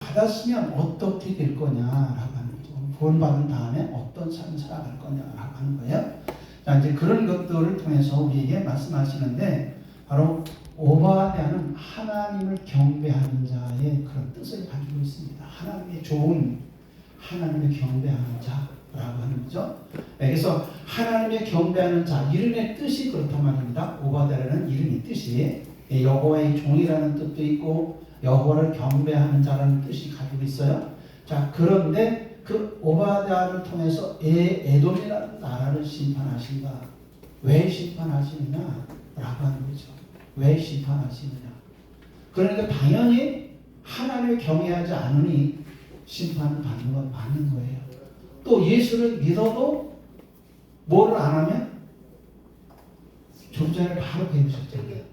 받았으면 어떻게 될 거냐라고 하는 거죠. 구원받은 다음에 어떤 삶을 살아갈 거냐라고 하는 거예요. 자, 이제 그런 것들을 통해서 우리에게 말씀하시는데 바로 오바댜는 하나님을 경배하는 자의 그런 뜻을 가지고 있습니다. 하나님의 좋은, 하나님을 경배하는 자라고 하는 거죠. 그래서 하나님의 경배하는 자, 이름의 뜻이 그렇단 말입니다. 오바댜라는 이름의 뜻이 여호와의 종이라는 뜻도 있고 여호와를 경배하는 자라는 뜻이 가지고 있어요. 자, 그런데 그 오바댜를 통해서 에돔이라는 나라를 심판하신다. 왜 심판하시느냐라고 하는 거죠. 왜 심판하시느냐. 그러니까 당연히 하나님을 경외하지 않으니 심판을 받는 건 맞는 거예요. 또 예수를 믿어도 뭐를 안 하면 좀 전에 바로 배우셨잖아요.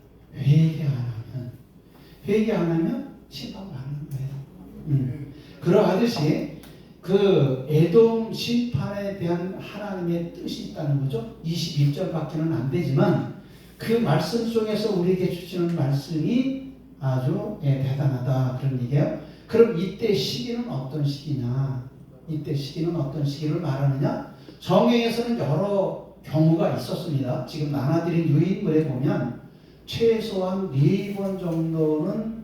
회개 안 하면 심판 받는 거예요. 그러하듯이 그 에돔 심판에 대한 하나님의 뜻이 있다는 거죠. 21절밖에는 안 되지만 그 말씀 속에서 우리에게 주시는 말씀이 아주 대단하다 그런 얘기예요. 그럼 이때 시기는 어떤 시기냐? 이때 시기는 어떤 시기를 말하느냐? 성경에서는 여러 경우가 있었습니다. 지금 나눠드린 유인물에 보면 최소한 4번 정도는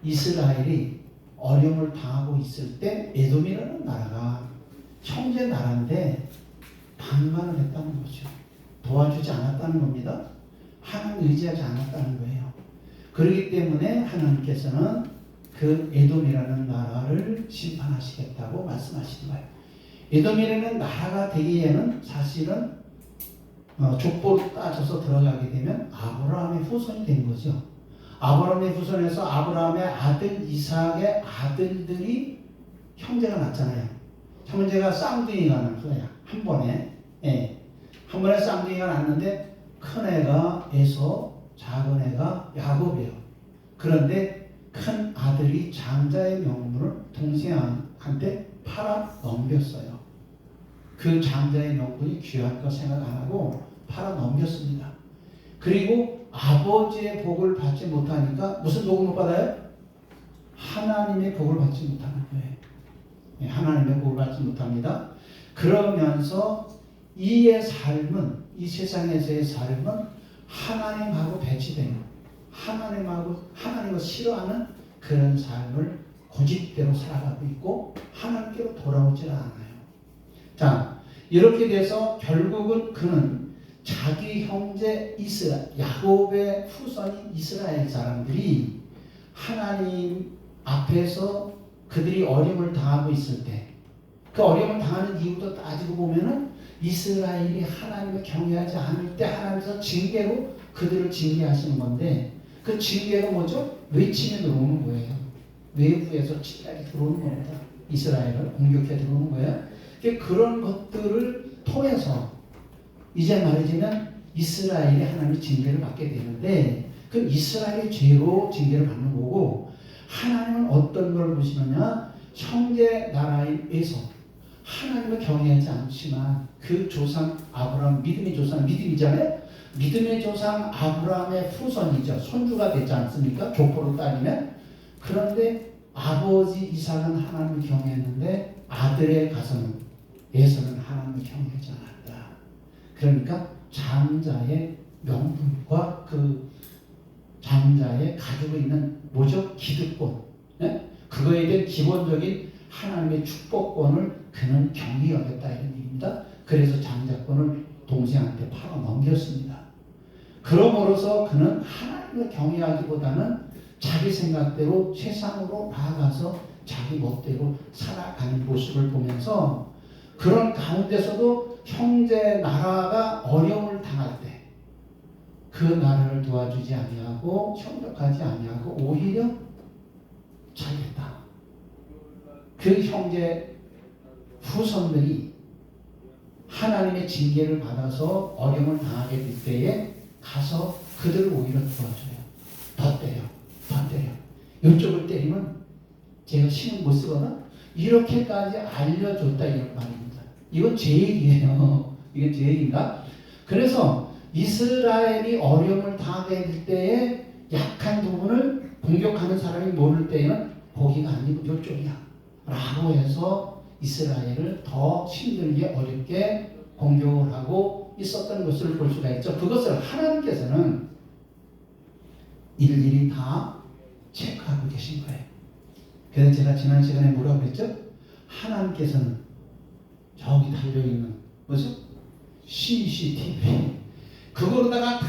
이스라엘이 어려움을 당하고 있을 때 에돔이라는 나라가 형제 나라인데 반만을 했다는 거죠. 도와주지 않았다는 겁니다. 하나님 의지하지 않았다는 거예요. 그렇기 때문에 하나님께서는 그 에돔이라는 나라를 심판하시겠다고 말씀하시는 거예요. 에돔이라는 나라가 되기에는 사실은 족보로 따져서 들어가게 되면 아브라함의 후손이 된 거죠. 아브라함의 후손에서 아브라함의 아들 이삭의 아들들이 형제가 났잖아요. 형제가 쌍둥이가 난 거야. 한 번에. 한 번에 쌍둥이가 났는데 큰 애가 에서, 작은 애가 야곱이에요. 그런데 큰 아들이 장자의 명분을 동생한테 팔아 넘겼어요. 그 장자의 명분이 귀한 거 생각 안 하고 팔아 넘겼습니다. 그리고 아버지의 복을 받지 못하니까 무슨 복을 못 받아요? 하나님의 복을 받지 못하는 거예요. 하나님의 복을 받지 못합니다. 그러면서 이의 삶은, 이 세상에서의 삶은 하나님하고 배치된, 하나님을 싫어하는 그런 삶을 고집대로 살아가고 있고 하나님께로 돌아오질 않아요. 자, 이렇게 돼서 결국은 그는 자기 형제 야곱의 후손인 이스라엘 사람들이 하나님 앞에서 그들이 어려움을 당하고 있을 때, 그 어려움을 당하는 이유도 따지고 보면은 이스라엘이 하나님을 경외하지 않을 때 하나님께서 징계로 그들을 징계하시는 건데, 그 징계가 뭐죠? 외침에 들어오는 거예요. 외부에서 침략이 들어오는 겁니다. 이스라엘을 공격해 들어오는 거예요. 그런 것들을 통해서 이제 말해주면 이스라엘이 하나님의 징계를 받게 되는데, 그 이스라엘의 죄로 징계를 받는 거고, 하나님은 어떤 걸 보시느냐? 형제 나라에서 하나님을 경외하지 않지만 그 조상 아브라함, 믿음의 조상, 믿음이잖아요. 믿음의 조상 아브라함의 후손이죠. 손주가 되지 않습니까? 족보로 따지면. 그런데 아버지 이삭은 하나님을 경외했는데 아들의 가서는 에서는 하나님을 경외하지 않았다. 그러니까 장자의 명분과 그 장자의 가지고 있는 뭐죠? 기득권, 그거에 대한 기본적인 하나님의 축복권을 그는 경히 여겼다 이런 얘기입니다. 그래서 장자권을 동생한테 팔아 넘겼습니다. 그러므로서 그는 하나님을 경외하기보다는 자기 생각대로 세상으로 나아가서 자기 멋대로 살아가는 모습을 보면서, 그런 가운데서도 형제 나라가 어려움을 당할 때 그 나라를 도와주지 아니하고 협력하지 아니하고 오히려 잘했다. 그 형제 후손들이 하나님의 징계를 받아서 어려움을 당하게 될 때에 가서 그들을 오히려 도와줘요. 더 때려. 이쪽을 때리면 제가 신경 못 쓰거나 이렇게까지 알려줬다 이런 말입니다. 이건 제 얘기예요. 이게 제 얘기인가? 그래서 이스라엘이 어려움을 당하게 될 때에 약한 부분을 공격하는 사람이 모를 때에는 거기가 아니고 이쪽이야 라고 해서 이스라엘을 더 힘들게 어렵게 공격을 하고 있었던 것을 볼 수가 있죠. 그것을 하나님께서는 일일이 다 체크하고 계신 거예요. 그래서 제가 지난 시간에 뭐라고 했죠? 하나님께서는 저기 달려있는 뭐죠? CCTV 그거로다가 다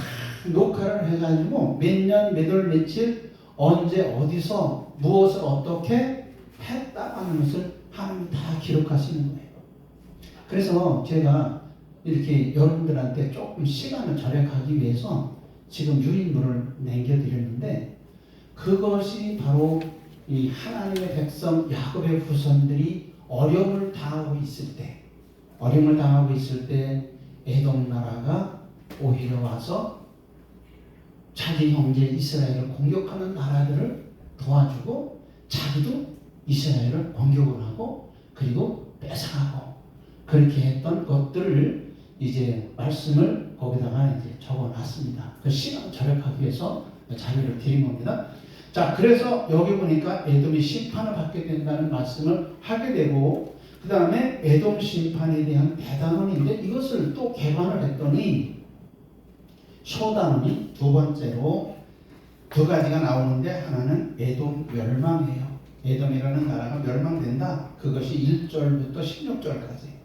녹화를 해가지고 몇 년, 몇 월, 며칠 언제 어디서 무엇을 어떻게 했다 하는 것을 하나님이 다 기록하시는 거예요. 그래서 제가 이렇게 여러분들한테 조금 시간을 절약하기 위해서 지금 유인물을 남겨드렸는데 그것이 바로 이 하나님의 백성 야곱의 후손들이 어려움을 당하고 있을 때 에돔 나라가 오히려 와서 자기 형제 이스라엘을 공격하는 나라들을 도와주고 자기도 이스라엘을 공격을 하고 그리고 뺏어가고 그렇게 했던 것들을 이제 말씀을 거기다가 이제 적어놨습니다. 그 시간 절약하기 위해서 자료를 드린 겁니다. 자, 그래서 여기 보니까 에돔이 심판을 받게 된다는 말씀을 하게 되고 그 다음에 에돔 심판에 대한 대단원인데 이것을 또 개관을 했더니 소단원이 두 번째로 두 가지가 나오는데 하나는 에돔 멸망이에요. 에돔이라는 나라가 멸망된다. 그것이 1절부터 16절까지.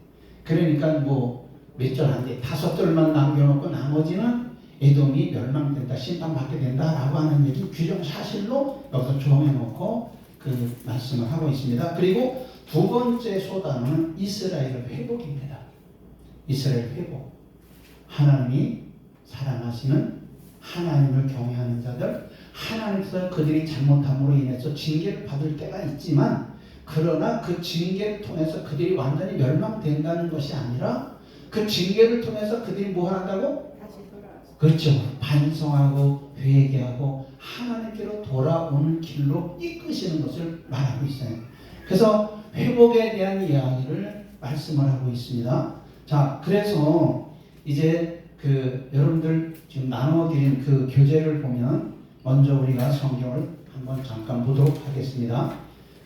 그러니까 뭐 몇 절 안 돼. 5절만 남겨놓고 나머지는 에돔이 멸망된다. 심판받게 된다라고 하는 얘기 규정 사실로 여기서 조명해놓고 그 말씀을 하고 있습니다. 그리고 두 번째 소단은 이스라엘의 회복입니다. 이스라엘 회복. 하나님이 사랑하시는 하나님을 경외하는 자들, 하나님께서 그들이 잘못함으로 인해서 징계를 받을 때가 있지만 그러나 그 징계를 통해서 그들이 완전히 멸망된다는 것이 아니라 그 징계를 통해서 그들이 뭐 한다고? 다시 돌아와서. 그렇죠. 반성하고 회개하고 하나님께로 돌아오는 길로 이끄시는 것을 말하고 있어요. 그래서 회복에 대한 이야기를 말씀을 하고 있습니다. 자, 그래서 이제 그 여러분들 지금 나눠드린 그 교재를 보면 먼저 우리가 성경을 한번 잠깐 보도록 하겠습니다.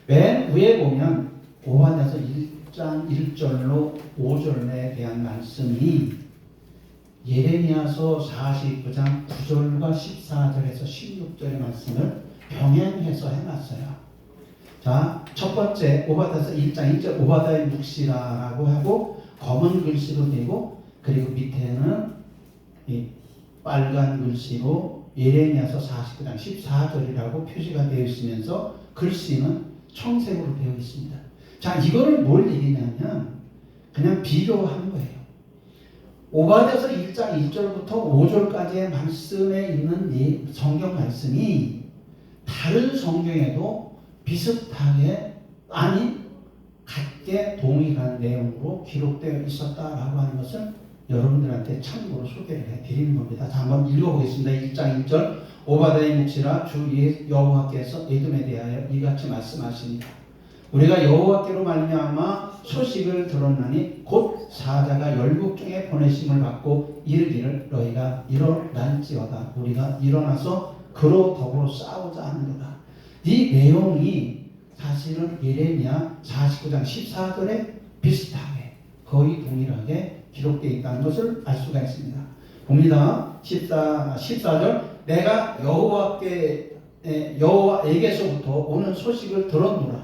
맨 위에 보면 오바댜서 1장 1절로 5절에 대한 말씀이 예레미야서 49장 9절과 14절에서 16절의 말씀을 병행해서 해놨어요. 자, 첫 번째 오바댜서 1장 1절 오바댜의 묵시라라고 하고 검은 글씨로 되고 그리고 밑에는 이 빨간 글씨로 예레미야서 49장 14절이라고 표시가 되어 있으면서 글씨는 청색으로 되어 있습니다. 자, 이거를 뭘 얘기냐면 그냥 비교하는 거예요. 오바댜서 1장 1절부터 5절까지의 말씀에 있는 성경 말씀이 다른 성경에도 비슷하게 같게 동일한 내용으로 기록되어 있었다라고 하는 것을 여러분들한테 참고로 소개를 해드리는 겁니다. 자, 한번 읽어보겠습니다. 1장 1절 오바댜의 묵시라 주 여호와께서 에돔에 대하여 이같이 말씀하십니다. 우리가 여호와께로 말미암아 소식을 들었나니 곧 사자가 열국 중에 보내심을 받고 이르기를 너희가 일어날지어다. 우리가 일어나서 그로 더불어 싸우자 하는 거다. 이 내용이 사실은 예레미야 49장 14절에 비슷하게 거의 동일하게 기록되어 있다는 것을 알 수가 있습니다. 봅니다. 14절 내가 여호와에게서부터 오는 소식을 들었노라.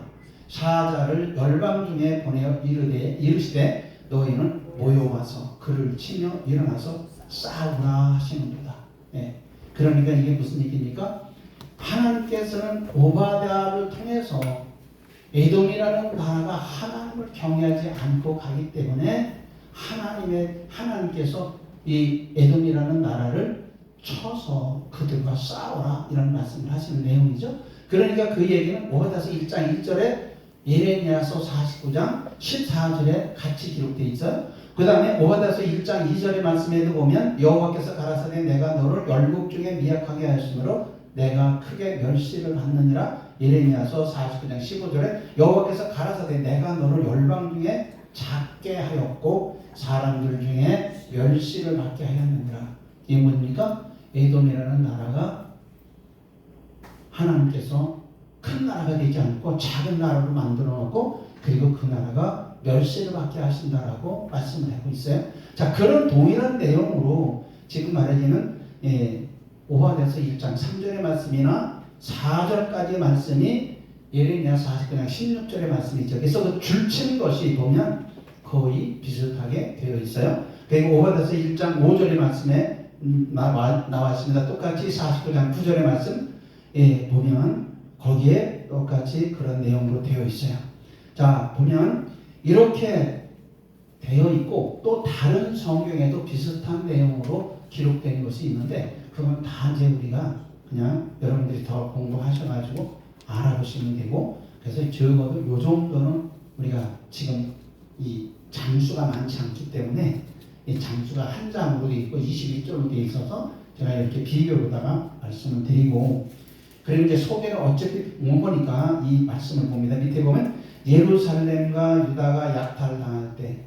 사자를 열방 중에 보내어 이르시되 너희는 모여와서 그를 치며 일어나서 싸우라 하시는도다. 예. 그러니까 이게 무슨 얘기입니까? 하나님께서는 오바댜를 통해서 에돔이라는 나라가 하나님을 경외하지 않고 가기 때문에 하나님께서 이 에돔이라는 나라를 쳐서 그들과 싸워라 이런 말씀을 하시는 내용이죠. 그러니까 그 얘기는 오바댜서 1장 1절에 예레미야서 49장 14절에 같이 기록되어 있어요. 그 다음에 오바댜서 1장 2절의 말씀에도 보면 여호와께서 가라사대 내가 너를 열국 중에 미약하게 하였으므로 내가 크게 멸시를 받느니라. 예레미야서 49장 15절에 여호와께서 가라사대 내가 너를 열방 중에 작게 하였고 사람들 중에 멸시를 받게 하였느니라. 이게 뭡니까? 에돔이라는 나라가 하나님께서 큰 나라가 되지 않고 작은 나라로 만들어 놓고 그리고 그 나라가 멸세를 받게 하신다라고 말씀을 하고 있어요. 자, 그런 동일한 내용으로 지금 말해지는 오바댜서 1장 3절의 말씀이나 4절까지의 말씀이 예레미야 49장 16절의 말씀이죠. 그래서 그 줄친 것이 보면 거의 비슷하게 되어 있어요. 그리고 오바댜서 1장 5절의 말씀에 나와 있습니다. 똑같이 49장 9절의 말씀 보면 거기에 똑같이 그런 내용으로 되어 있어요. 자, 보면 이렇게 되어 있고 또 다른 성경에도 비슷한 내용으로 기록된 것이 있는데 그건 다 이제 우리가 그냥 여러분들이 더 공부하셔가지고 알아보시면 되고, 그래서 적어도 요 정도는 우리가 지금 이 장수가 많지 않기 때문에 이 장수가 한 장으로 되어 있고 22쪽으로 되어 있어서 제가 이렇게 비교로다가 말씀을 드리고, 그리고 이제 소개를 어차피 온 거니까 이 말씀을 봅니다. 밑에 보면 예루살렘과 유다가 약탈을 당할 때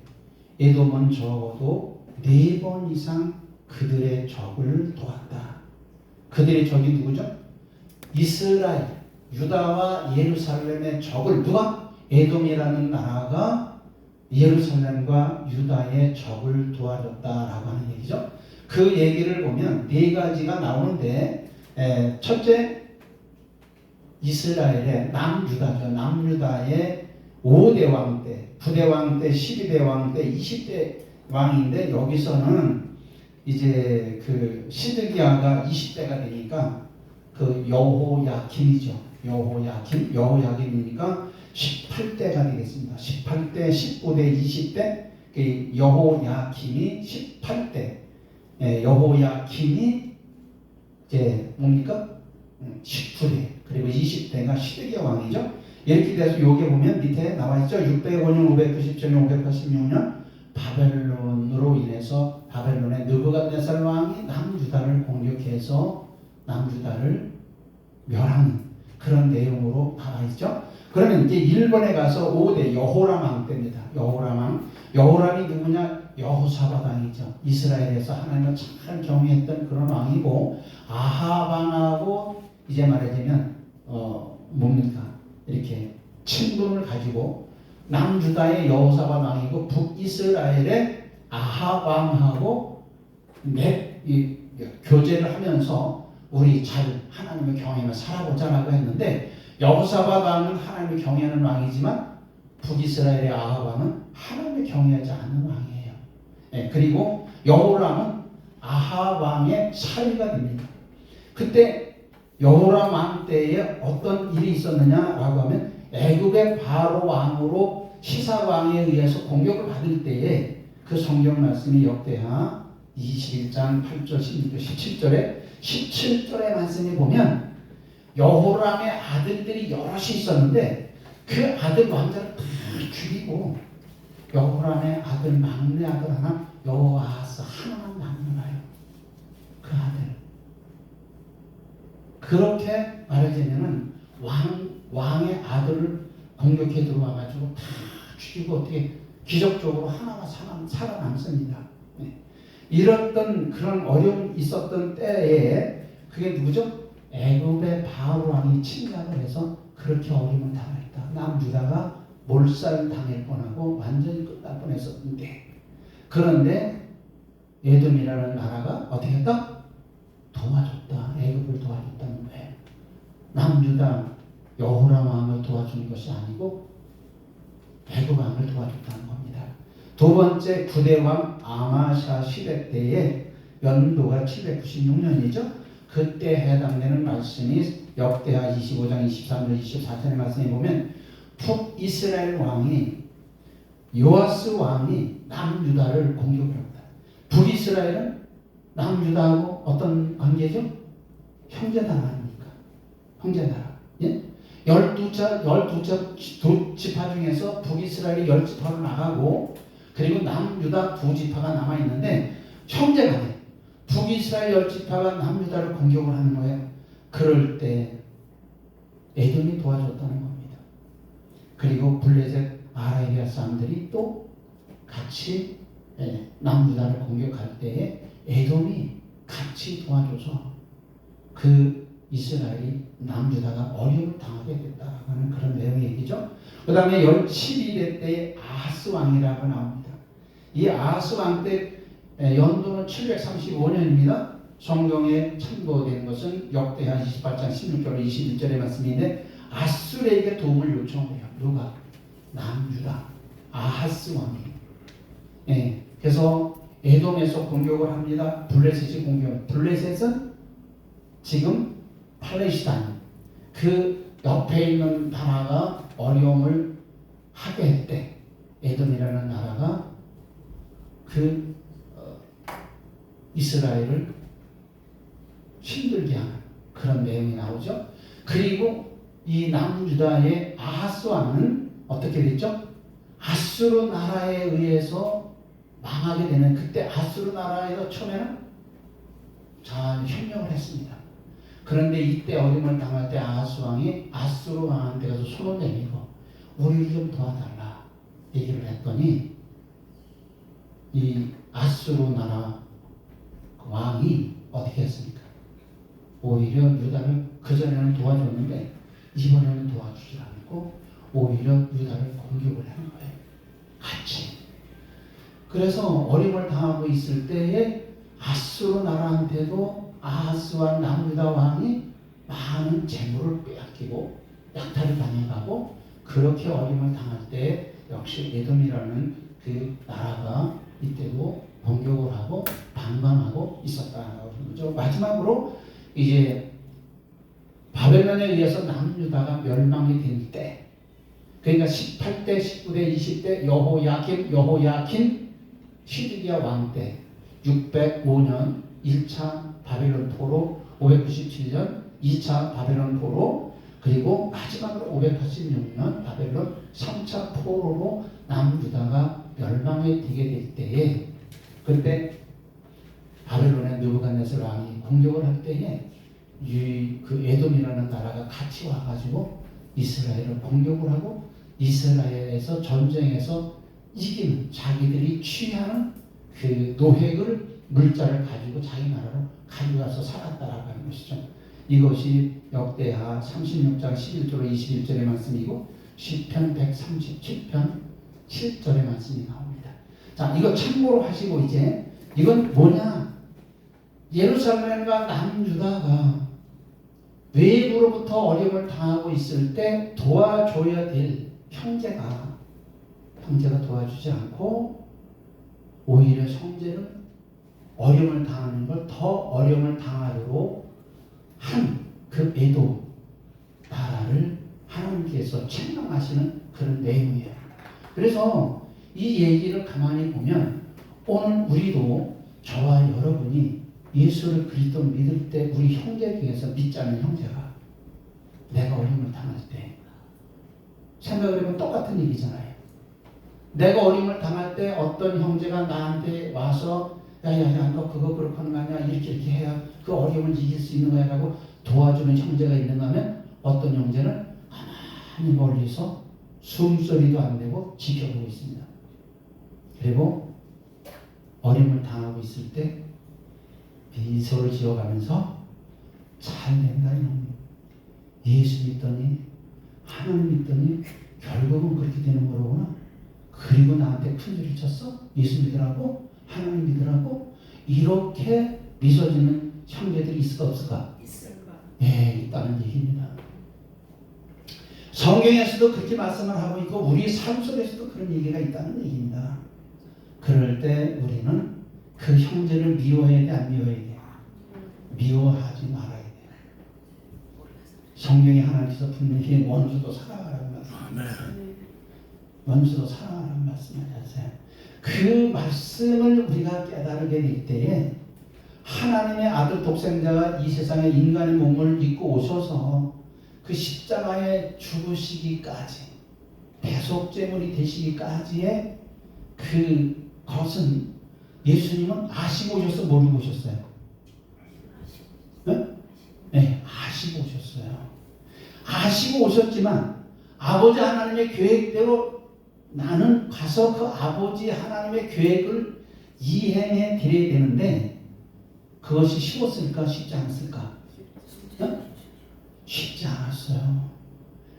에돔은 적어도 4번 이상 그들의 적을 도왔다. 그들의 적이 누구죠? 이스라엘, 유다와 예루살렘의 적을 누가? 에돔이라는 나라가 예루살렘과 유다의 적을 도와줬다라고 하는 얘기죠. 그 얘기를 보면 4가지가 나오는데 첫째, 이스라엘의 남유다죠. 남유다의 5대 왕 때, 9대 왕 때, 12대 왕 때, 20대 왕인데 여기서는 이제 그 시드기야가 20대가 되니까 그 여호야김이죠. 여호야김이니까 18대가 되겠습니다. 18대, 19대, 20대, 그 여호야김이 18대, 여호야김이 이제 뭡니까? 19대, 그리고 20대가 시드기야 왕이죠. 이렇게 돼서 여기 보면 밑에 나와 있죠. 605년, 597년, 586년 바벨론으로 인해서 바벨론의 느부갓네살 왕이 남유다를 공격해서 남유다를 멸하는 그런 내용으로 나와 있죠. 그러면 이제 일본에 가서 5대 여호람 왕 때입니다. 여호람 왕. 여호람이 누구냐? 여호사밧 왕이죠. 이스라엘에서 하나님을 잘 경외했던 그런 왕이고, 아합 왕하고 이제 말하자면 뭡니까? 이렇게 친분을 가지고 남유다의 여호사밧 왕이고 북이스라엘의 아합 왕하고 교제를 하면서 우리 잘 하나님을 경외하며 살아보자라고 했는데, 여호사밧 왕은 하나님을 경외하는 왕이지만 북이스라엘의 아합 왕은 하나님을 경외하지 않는 왕이에요. 그리고 여호람은 아합 왕의 사위가 됩니다. 그때 여호람 왕 때에 어떤 일이 있었느냐라고 하면 애굽의 바로 왕으로 시사 왕에 의해서 공격을 받을 때에 그 성경 말씀이 역대하 21장 8절, 16절, 17절의 말씀에 보면 여호람의 아들들이 여럿이 있었는데 그 아들 왕자를 다 죽이고 여호람의 아들 막내 아들 하나 여호아하스 하나만 남겨놔요. 그 아들. 그렇게 말하자면은 왕의 아들을 공격해 들어와가지고 다 죽이고 어떻게 기적적으로 하나가 살아남습니다. 이랬던 그런 어려움이 있었던 때에 그게 누구죠? 애굽의 바알 왕이 침략을 해서 그렇게 어려움을 당했다. 남유다가 몰살 당할 뻔하고 완전히 끝날 뻔했었는데, 그런데 에돔이라는 나라가 어떻게 했다? 도와줬다. 애굽을 도와줬다는 거예요. 남유다 여호람 왕을 도와주는 것이 아니고 애굽 왕을 도와줬다는 겁니다. 두 번째 9대 왕 아마샤 시대 때에 연도가 796년이죠. 그때 해당되는 말씀이 역대하 25장 23절 24절의 말씀에 보면 북이스라엘 왕이 요아스 왕이 남유다를 공격을 합니다. 북이스라엘은 남유다하고 어떤 관계죠? 형제나라 아닙니까? 형제나라. 예? 12 지파 중에서 북이스라엘이 10지파로 나가고 그리고 남유다 2지파가 남아있는데 형제가 돼. 북이스라엘 10지파가 남유다를 공격을 하는 거예요. 그럴 때 에돔이 도와줬다는 겁니다. 그리고 블레셋 아라비아 사람들이 또 같이 남유다를 공격할 때에 에돔이 같이 도와줘서 그 이스라엘이 남유다가 어려움을 당하게 됐다라고 하는 그런 내용의 얘기죠. 그 다음에 12대 때의 아하스 왕이라고 나옵니다. 이 아하스 왕 때 연도는 735년입니다. 성경에 참고된 것은 역대하 28장 16절 21절의 말씀인데 아수르에게 도움을 요청해요. 누가? 남유다 아하스 왕이. 예, 그래서 에돔에서 공격을 합니다. 블레셋이 공격. 블레셋은 지금 팔레스타인 그 옆에 있는 나라가 어려움을 하게 했대. 에돔이라는 나라가 그 이스라엘을 힘들게 하는 그런 내용이 나오죠. 그리고 이 남유다의 아하스 왕은 어떻게 됐죠? 아수르 나라에 의해서 망하게 되는, 그때 아수르 나라에서 처음에는 잘 협력을 했습니다. 그런데 이때 어려움을 당할 때 아하스 왕이 아수르 왕한테 가서 손을 내밀고 우리를 좀 도와달라 얘기를 했더니 이 아수르 나라 왕이 어떻게 했습니까? 오히려 유다를 그전에는 도와줬는데 이번에는 도와주지 않고 오히려 유다를 공격을 하는 거예요. 같이. 그래서 어려움을 당하고 있을 때에 아수르 나라한테도 아하스와 남유다 왕이 많은 재물을 빼앗기고 약탈을 당해가고 그렇게 어려움을 당할 때 역시 에돔이라는 그 나라가 이때도 공격을 하고 방방하고 있었다는 거죠. 마지막으로 이제 바벨론에 의해서 남유다가 멸망이 된 때, 그러니까 18대, 19대, 20대 여호야킨 시드기야 왕 때 605년 1차 바벨론 포로, 597년 2차 바벨론 포로, 그리고 마지막으로 586년 바벨론 3차 포로로 남유다가 멸망이 되게 될 때에, 그때 바벨론의 느부갓네살 왕이 공격을 할 때에 그 에돔이라는 나라가 같이 와가지고 이스라엘을 공격을 하고 이스라엘에서 전쟁에서 이기는, 자기들이 취하는 그 노획을 물자를 가지고 자기 나라로 가져가서 살았다라고 하는 것이죠. 이것이 역대하 36장 11절로 21절의 말씀이고 시편 137편 7절의 말씀이 나옵니다. 자, 이거 참고로 하시고 이제 이건 뭐냐? 예루살렘과 남유다가 외부로부터 어려움을 당하고 있을 때 도와줘야 될 형제가 도와주지 않고 오히려 형제는 어려움을 당하는 걸 더 어려움을 당하도록 한 그 에돔 나라를 하나님께서 책망하시는 그런 내용이에요. 그래서 이 얘기를 가만히 보면 오늘 우리도 저와 여러분이 예수를 그리스도 믿을 때 우리 형제 중에서 믿지 않는 형제가 내가 어려움을 당할 때 생각을 해보면 똑같은 얘기잖아요. 내가 어려움을 당할 때 어떤 형제가 나한테 와서 야야야 너 그거 그렇게 하는 거 아니야, 이렇게 해야 그 어려움을 이길 수 있는 거야 라고 도와주는 형제가 있는가 하면 어떤 형제는 가만히 멀리서 숨소리도 안 내고 지켜보고 있습니다. 그리고 어려움을 당하고 있을 때 미소를 지어가면서 잘 된다 이놈, 예수 믿더니 하나님 믿더니 결국은 그렇게 되는 거로구나. 그리고 나한테 큰소리 쳤어? 예수 믿으라고? 하나님 믿으라고? 이렇게 미소 짓는 형제들이 있을까 없을까? 예, 있다는 얘기입니다. 성경에서도 그렇게 말씀을 하고 있고 우리 삶 속에서도 그런 얘기가 있다는 얘기입니다. 그럴 때 우리는 그 형제를 미워해야 돼, 안 미워해야 돼? 미워하지 말아야 돼. 성경이 하나님께서 분명히 원수도 사랑하라는 말씀하세요. 원수도 사랑하라는 말씀하세요. 그 말씀을 우리가 깨달게 될 때에 하나님의 아들 독생자가 이 세상에 인간의 몸을 입고 오셔서 그 십자가에 죽으시기까지 대속제물이 되시기까지의 그것은 예수님은 아시고 오셨어, 모르고 오셨어요? 네? 네, 아시고 오셨어요. 아시고 오셨지만 아버지 하나님의 계획대로 나는 가서 그 아버지 하나님의 계획을 이행해 드려야 되는데 그것이 쉬웠을까 쉽지 않았을까? 네? 쉽지 않았어요.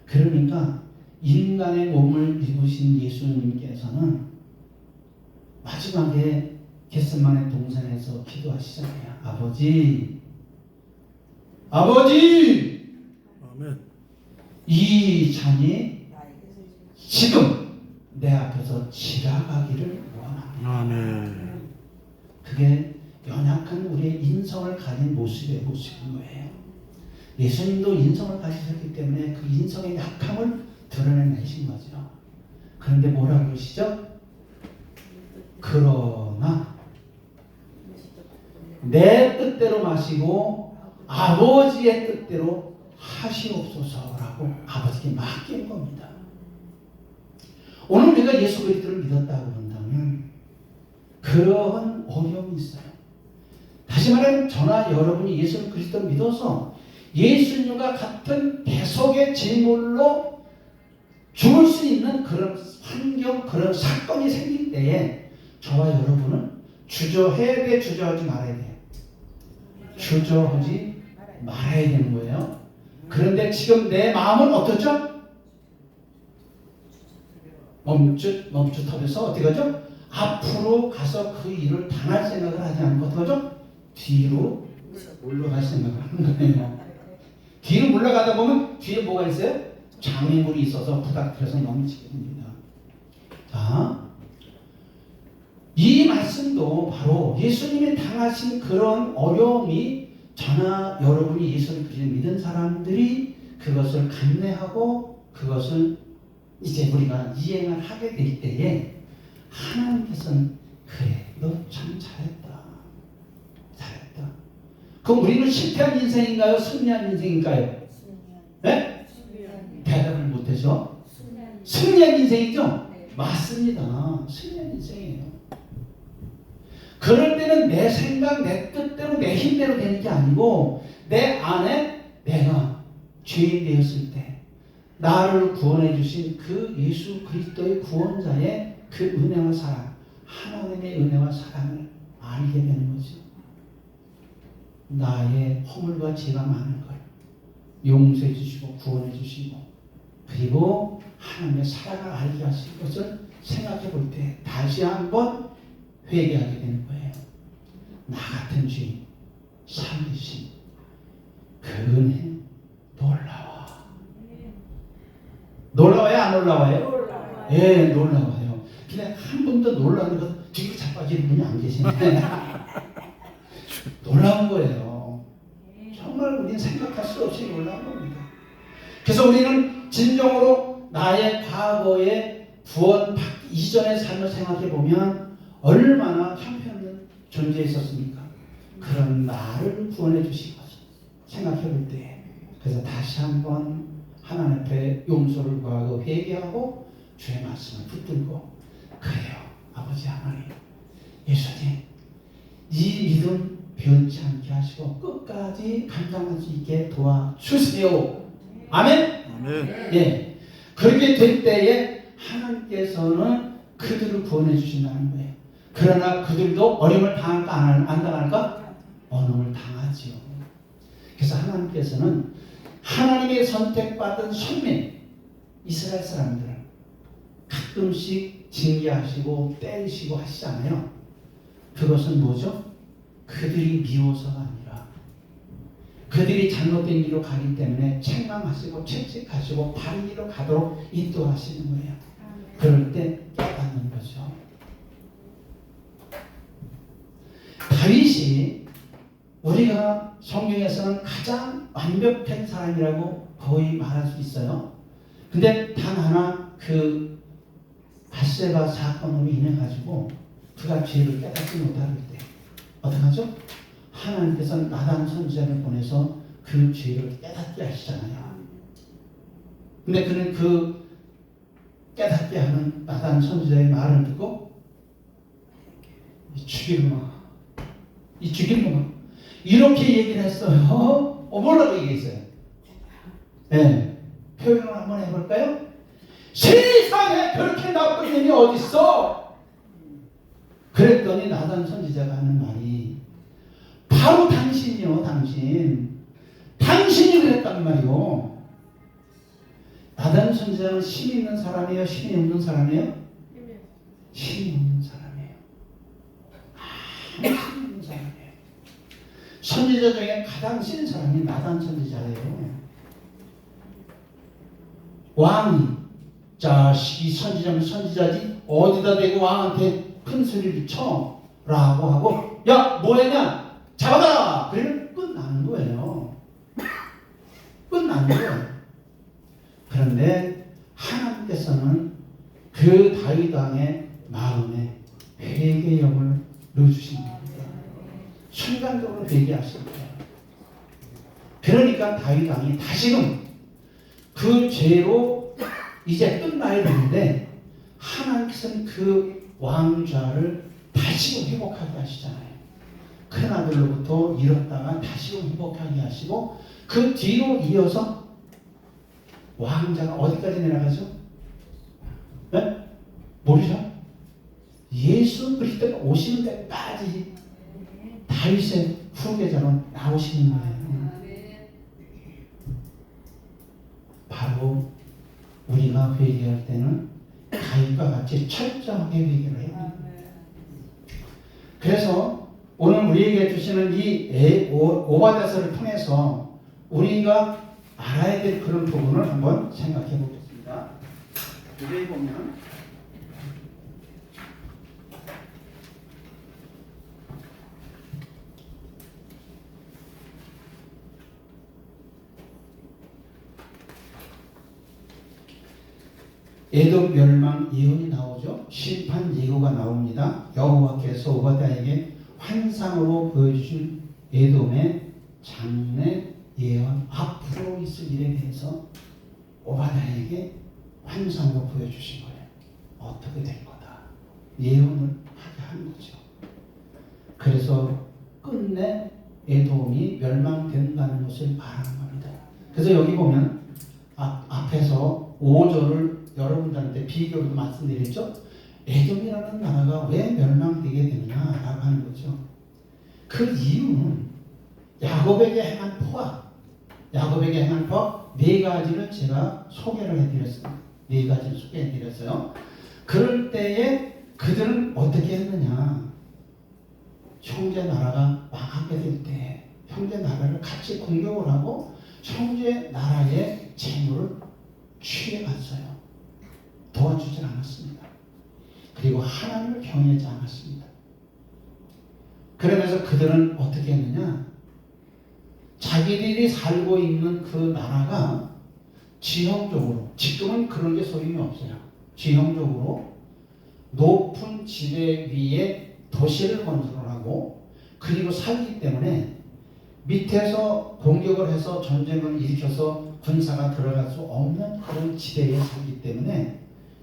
그러니까 인간의 몸을 입으신 예수님께서는 마지막에 겟세마네 동산에서 기도하시잖아요. 아버지, 아버지, 아멘. 이 잔이 지금 내 앞에서 지나가기를 원합니다. 아멘. 그게 연약한 우리의 인성을 가진 모습인 거예요. 예수님도 인성을 가지셨기 때문에 그 인성의 약함을 드러내신 거죠. 그런데 뭐라고 그러시죠? 그러나 내 뜻대로 마시고 아버지의 뜻대로 하시옵소서라고 아버지께 맡긴 겁니다. 오늘 우리가 예수 그리스도를 믿었다고 한다면 그러한 어려움이 있어요. 다시 말하면 저나 여러분이 예수 그리스도를 믿어서 예수님과 같은 대속의 제물로 죽을 수 있는 그런 환경, 그런 사건이 생길 때에 저와 여러분은 주저해야 돼, 주저하지 말아야 돼요. 주저하지 말아야 되는 거예요. 그런데 지금 내 마음은 어떻죠? 멈칫하면서 어떻게 하죠? 앞으로 가서 그 일을 당할 생각을 하지 않고 어떻게 하죠? 뒤로 물러갈 생각을 하는 거예요. 뒤로 물러가다 보면 뒤에 뭐가 있어요? 장애물이 있어서 부닥쳐서 넘치게 됩니다. 자, 이 말씀도 바로 예수님이 당하신 그런 어려움이 저나 여러분이 예수를 믿은 사람들이 그것을 감내하고 그것을 이제 우리가 이행을 하게 될 때에 하나님께서는 그래, 너 참 잘했다. 잘했다. 그럼 우리는 실패한 인생인가요? 승리한 인생인가요? 네? 대답을 못해서 승리한 인생이죠? 맞습니다. 승리한 인생이에요. 그럴 때는 내 생각, 내 뜻대로, 내 힘대로 되는 게 아니고 내 안에 내가 죄인 되었을 때 나를 구원해 주신 그 예수 그리스도의 구원자의 그 은혜와 사랑, 하나님의 은혜와 사랑을 알게 되는 거죠. 나의 허물과 죄가 많은 걸 용서해 주시고 구원해 주시고 그리고 하나님의 사랑을 알게 하신 것을 생각해 볼 때 다시 한번 회개하게 되는 거예요. 나 같은 죄인 살리신 그 은혜 놀라워. 놀라워요? 안 놀라워요? 예, 놀라워요. 근데 한 번도 놀라는 것 뒤로 자빠지는 분이 안 계시네. 놀라운 거예요. 정말 우리는 생각할 수 없이 놀라운 겁니다. 그래서 우리는 진정으로 나의 과거의 구원받기 이전의 삶을 생각해 보면 얼마나 형편없는 존재였었습니까? 그런 나를 구원해 주신 것을 생각해 볼 때 그래서 다시 한번 하나님 앞에 용서를 구하고 회개하고 주의 말씀을 붙들고 그래요. 아버지 하나님 예수님 이 믿음 변치 않게 하시고 끝까지 감당할 수 있게 도와주세요. 아멘? 아멘. 예. 그렇게 될 때에 하나님께서는 그들을 구원해 주신다는 거예요. 그러나 그들도 어려움을 당할까 안 당할까? 어려움을 당하지요. 그래서 하나님께서는 하나님의 선택받은 선민 이스라엘 사람들을 가끔씩 징계하시고 때리시고 하시잖아요. 그것은 뭐죠? 그들이 미워서가 아니라 그들이 잘못된 길로 가기 때문에 책망하시고 채찍하시고 바른 길로 가도록 인도하시는 거예요. 그럴 때 깨닫는 거죠. 다윗이 우리가 성경에서는 가장 완벽한 사람이라고 거의 말할 수 있어요. 근데 단 하나 그 밧세바 사건으로 인해 가지고 그가 죄를 깨닫지 못할 때 어떡하죠? 하나님께서는 나단 선지자를 보내서 그 죄를 깨닫게 하시잖아요. 근데 그는 그 깨닫게 하는 나단 선지자의 말을 듣고 이 죽일 놈아, 이 죽일 놈아 이렇게 얘기를 했어요. 뭐라고 얘기했어요? 네, 표현을 한번 해볼까요? 세상에 그렇게 나쁜 놈이 어딨어? 그랬더니 나단 선지자가 하는 말이 바로 당신이요, 당신. 당신이 그랬단 말이요. 나단 선지자는 힘이 있는 사람이에요? 힘이 없는 사람이에요? 힘이 없는 사람이에요. 힘이 없는 사람이에요. 선지자 중에 가장 센 사람이 나단 선지자예요. 왕이 자식이 선지자면 선지자지 어디다 대고 왕한테 큰 소리를 쳐 라고 하고 야 뭐했냐 잡아라 그러면 끝나는 거예요. 끝나는 거예요. 그런데 하나님께서는 그 다윗 왕의 마음에 회개의 영을 넣어주신 겁니다. 순간적으로 회개하신 거예요. 그러니까 다윗 왕이 다시금 그 죄로 이제 끝나야 되는데 하나님께서는 그 왕좌를 다시금 회복하게 하시잖아요. 큰아들로부터 잃었다가 다시금 회복하게 하시고 그 뒤로 이어서 왕자가 어디까지 내려가죠? 네? 모르죠? 예수 그리스도가 오시는 데까지 다윗의 후계자로 나오시는 거예요. 바로 우리가 회개할 때는 다윗과 같이 철저하게 회개를 해야 됩니다. 그래서 오늘 우리에게 주시는 이 오바댜서를 통해서 우리가 알아야 될 그런 부분을 한번 생각해 보겠습니다. 여기 보면 에돔 멸망 예언이 나오죠. 심판 예고가 나옵니다. 여호와께서 오바댜에게 환상으로 보여주신 에돔의 장래 예언 앞으로 있을 일에 대해서 오바댜에게 환상으로 보여주신 거예요. 어떻게 될 거다. 예언을 하게 한 거죠. 그래서 끝내 에돔이 멸망된다는 것을 말하는 겁니다. 그래서 여기 보면 앞에서 5절을 여러분들한테 비교로 말씀드렸죠. 에돔이라는 나라가 왜 멸망되게 되느냐라고 하는 거죠. 그 이유는 야곱에게 행한 포악, 야곱에게 행한 포악 네 가지를 제가 소개를 해드렸습니다. 네 가지를 소개해드렸어요. 그럴 때에 그들은 어떻게 했느냐? 형제 나라가 망하게 될 때 형제 나라를 같이 공격을 하고 형제 나라의 재물을 취해갔어요. 도와주질 않았습니다. 그리고 하나님을 경외하지 않았습니다. 그러면서 그들은 어떻게 했느냐? 자기들이 살고 있는 그 나라가 지형적으로, 지금은 그런 게 소용이 없어요. 지형적으로 높은 지대 위에 도시를 건설하고 그리고 살기 때문에 밑에서 공격을 해서 전쟁을 일으켜서 군사가 들어갈 수 없는 그런 지대에 살기 때문에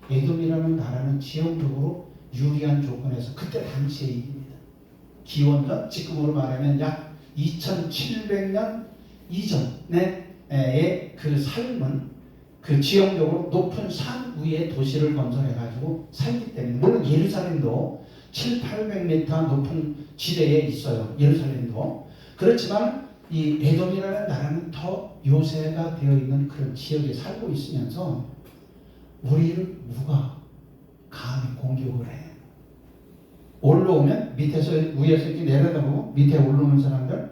에돔이라는 나라는 지형적으로 유리한 조건에서 그때 당시의 얘기입니다. 기원전 지금으로 말하면 약 2700년 이전의 그 삶은 그 지형적으로 높은 산 위에 도시를 건설해가지고 살기 때문에 물론 예루살렘도 700~800m 높은 지대에 있어요. 예루살렘도. 그렇지만 이 에돔이라는 나라는 더 요새가 되어 있는 그런 지역에 살고 있으면서 우리를 누가 감히 공격을 해. 올라오면 밑에서 위에서 이렇게 내려다보고 밑에 올라오는 사람들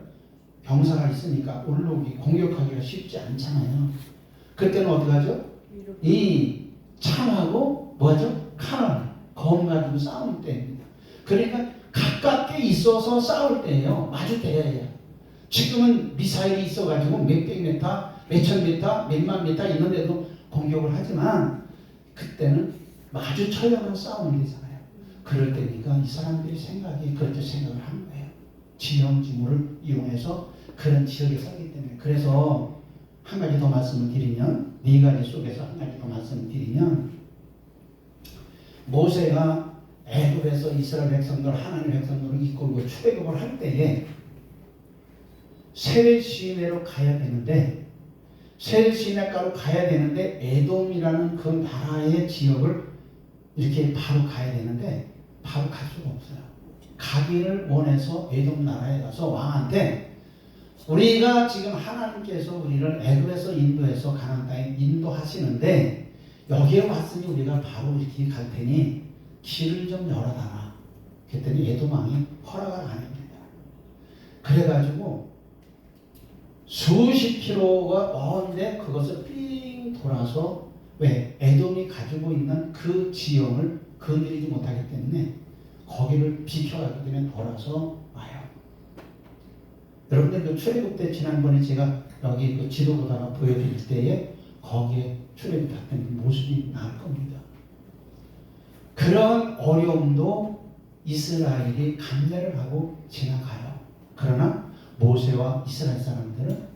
병사가 있으니까 올라오기 공격하기가 쉽지 않잖아요. 그때는 어떻게 하죠? 이 창하고 뭐죠? 칼을 검 가지고 싸울 때입니다. 그러니까 가깝게 있어서 싸울 때예요. 마주 대해요. 지금은 미사일이 있어가지고 몇백 미터, 몇천 미터, 몇만 미터 있는데도 공격을 하지만 그때는 마주쳐야만 싸우는 데잖아요. 그럴 때니까 이 사람들이 생각이 그렇게 생각을 하는 거예요. 지형지물을 이용해서 그런 지역에 살기 때문에. 그래서 한 가지 더 말씀을 드리면, 네 가지 속에서 한 가지 더 말씀을 드리면, 모세가 애굽에서 이스라엘 백성들, 하나님 백성들을 이끌고 출애굽을 할 때에 세례시내로 가야 되는데, 세례시내가로 가야 되는데 에돔이라는 그 나라의 지역을 이렇게 바로 가야 되는데 바로 갈 수가 없어요. 가기를 원해서 에돔 나라에 가서 왕한테 우리가 지금 하나님께서 우리를 애굽에서 인도해서 가나안 땅에 인도하시는데 여기에 왔으니 우리가 바로 이렇게 갈 테니 길을 좀 열어달라. 그랬더니 에돔 왕이 허락을 안 합니다. 그래가지고 수십 킬로가 먼데 그것을 삥 돌아서 왜 에돔이 가지고 있는 그 지형을 건드리지 못하기 때문에 거기를 비켜가기 때문에 돌아서 와요. 여러분들 그 출애굽 때 지난번에 제가 여기 그 지도보다가 보여드릴 때에 거기에 출애굽했던 모습이 나올 겁니다. 그런 어려움도 이스라엘이 감내를 하고 지나가요. 그러나 모세와 이스라엘 사람들은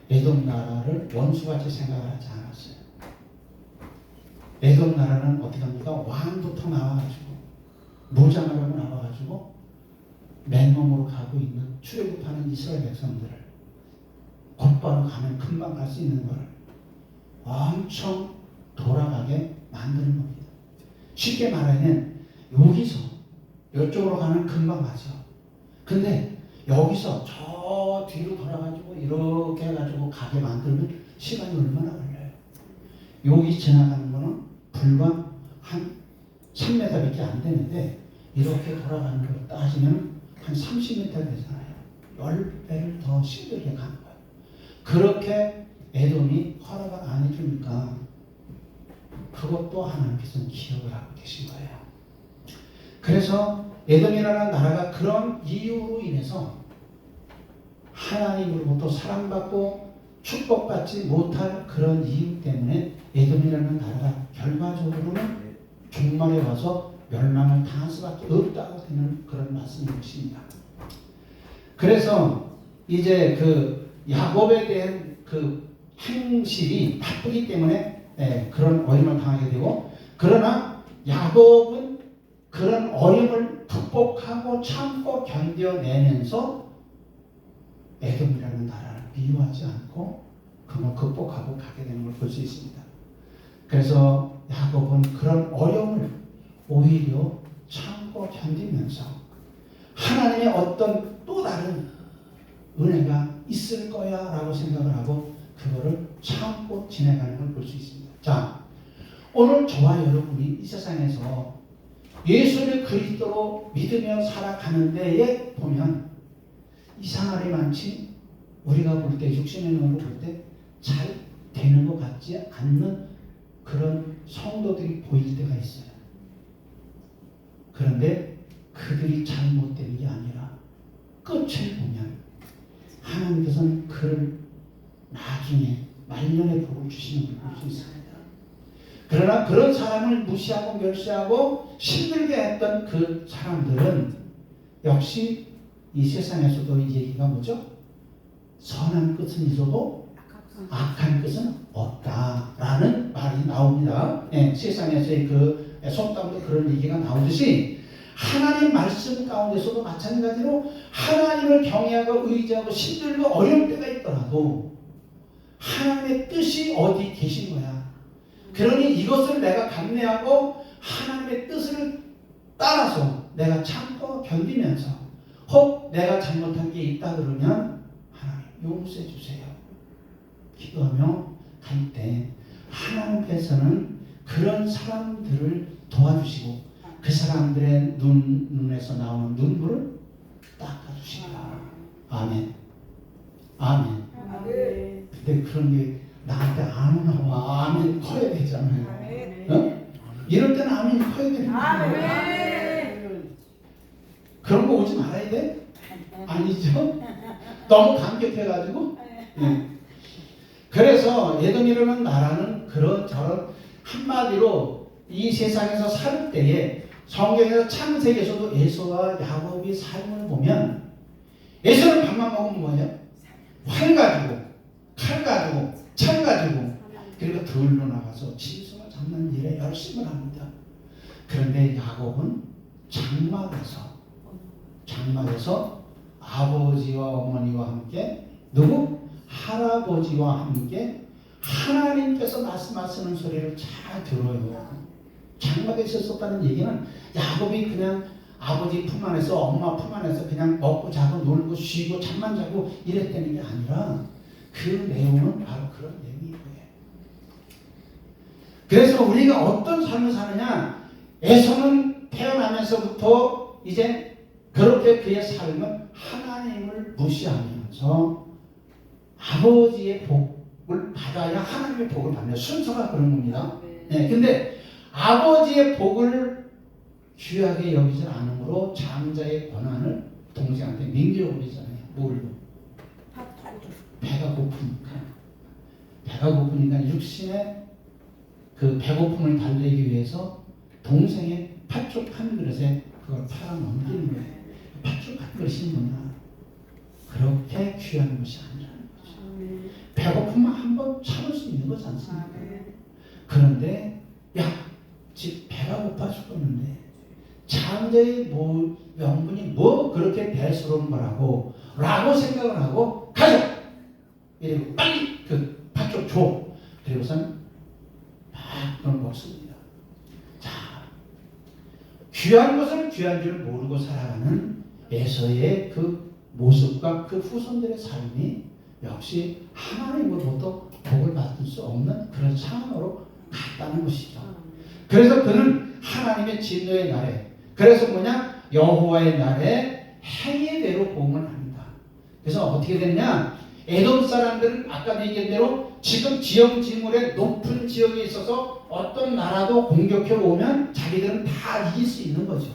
에돔 나라를 원수같이 생각을 하지 않았어요. 에돔 나라는 어떻게 합니까? 왕부터 나와가지고 무장하려고 나와가지고 맨몸으로 가고 있는 출애굽하는 이스라엘 백성들을 곧바로 가면 금방 갈 수 있는 걸 엄청 돌아가게 만드는 겁니다. 쉽게 말하면 여기서 이쪽으로 가면 금방 가죠. 근데 여기서 저 뒤로 돌아가지고 이렇게 해가지고 가게 만들면 시간이 얼마나 걸려요. 여기 지나가는 거는 불과 한 3m밖에 안 되는데 이렇게 돌아가는 걸 따지면 한 30m 되잖아요. 10배를 더 힘들게 가는 거예요. 그렇게 에돔이 허락을 안 해주니까 그것도 하나님께서는 기억을 하고 계신 거예요. 그래서 에돔이라는 나라가 그런 이유로 인해서 하나님으로부터 사랑받고 축복받지 못할 그런 이유 때문에 에돔이라는 나라가 결과적으로는 종말에 와서 멸망을 당할 수밖에 없다고 되는 그런 말씀인 것입니다. 그래서 이제 그 야곱에 대한 그 행실이 바쁘기 때문에 그런 어려움을 당하게 되고, 그러나 야곱은 그런 어려움을 극복하고 참고 견뎌내면서 에돔이라는 나라를 미워하지 않고 그걸 극복하고 가게 되는 걸 볼 수 있습니다. 그래서 야곱은 그런 어려움을 오히려 참고 견디면서 하나님의 어떤 또 다른 은혜가 있을 거야 라고 생각을 하고 그거를 참고 지내가는 걸 볼 수 있습니다. 자, 오늘 저와 여러분이 이 세상에서 예수를 그리스도로 믿으며 살아가는 데에 보면 이상하리 많지 우리가 볼 때 육신의 눈으로 볼 때 잘 되는 것 같지 않는 그런 성도들이 보일 때가 있어요. 그런데 그들이 잘못되는 게 아니라 끝을 보면 하나님께서는 그를 나중에 말년의 복을 주시는 걸 볼 수 있습니다. 그러나 그런 사람을 무시하고 멸시하고 힘들게 했던 그 사람들은 역시 이 세상에서도 이 얘기가 뭐죠? 선한 끝은 있어도 악한 끝은 없다라는 말이 나옵니다. 세상에서의 그 속담도 그런 얘기가 나오듯이 하나님 말씀 가운데서도 마찬가지로 하나님을 경외하고 의지하고 힘들고 어려울 때가 있더라도 하나님의 뜻이 어디 계신 거야. 그러니 이것을 내가 감내하고 하나님의 뜻을 따라서 내가 참고 견디면서 혹 내가 잘못한 게 있다 그러면 하나님 용서해 주세요. 기도하며 갈 때 하나님께서는 그런 사람들을 도와주시고 그 사람들의 눈에서 나오는 눈물을 닦아주시라. 아멘. 아멘. 근데 그런 게 나한테 안 나와. 아멘 커야 되잖아요. 어? 이럴 때는 아멘이 커야 되는 거예요. 그런 거 오지 말아야 돼? 아니죠? 너무 감격해가지고. 네. 그래서 에돔이라는 나라는 그런 저런 한마디로 이 세상에서 살 때에 성경에서 창세기에서도 에서와 야곱이 삶을 보면 에서는 밥만 먹으면 뭐예요? 활 가지고 칼 가지고 창 가지고 그리고 들로 나가서 짐승을 잡는 일에 열심을 합니다. 그런데 야곱은 장막에서 아버지와 어머니와 함께 누구? 할아버지와 함께 하나님께서 말씀하시는 소리를 잘 들어요. 장막에 있었다는 얘기는 야곱이 그냥 아버지 품 안에서 엄마 품 안에서 그냥 먹고 자고 놀고 쉬고 잠만 자고 이랬다는 게 아니라 그 내용은 바로 그런 내용인 거예요. 그래서 우리가 어떤 삶을 사느냐, 에서는 태어나면서부터 이제 그렇게 그의 삶은 하나님을 무시하면서 아버지의 복을 받아야 하나님의 복을 받는 순서가 그런 겁니다. 네, 근데 아버지의 복을 귀하게 여기지 않으므로 장자의 권한을 동생한테 민겨버리잖아요. 뭘로? 배가 고프니까. 배가 고프니까 육신의 그 배고픔을 달래기 위해서 동생의 팥죽 한 그릇에 그걸 팔아넘기는 거예요. 팥죽 한 그릇이 뭐냐? 그렇게 귀한 것이 아니라는 거죠. 배고프면 한번 참을 수 있는 거지 않습니까? 그런데 야, 집 배가 고파 죽었는데 장자의 뭐 명분이 뭐 그렇게 대수로운 거라고 라고 생각을 하고 가자! 이러고 빨리 그 팥죽 줘! 그리고선 막 그걸 먹습니다. 자, 귀한 것을 귀한 줄 모르고 살아가는 에서의 그 모습과 그 후손들의 삶이 역시 하나님으로부터 복을 받을 수 없는 그런 상황으로 갔다는 것이죠. 그래서 그는 하나님의 진노의 날에, 그래서 뭐냐? 여호와의 날에 행위대로 복음을 합니다. 그래서 어떻게 됐냐? 에돔 사람들은 아까 얘기한 대로 지금 지형 지물의 높은 지역에 있어서 어떤 나라도 공격해 오면 자기들은 다 이길 수 있는 거죠.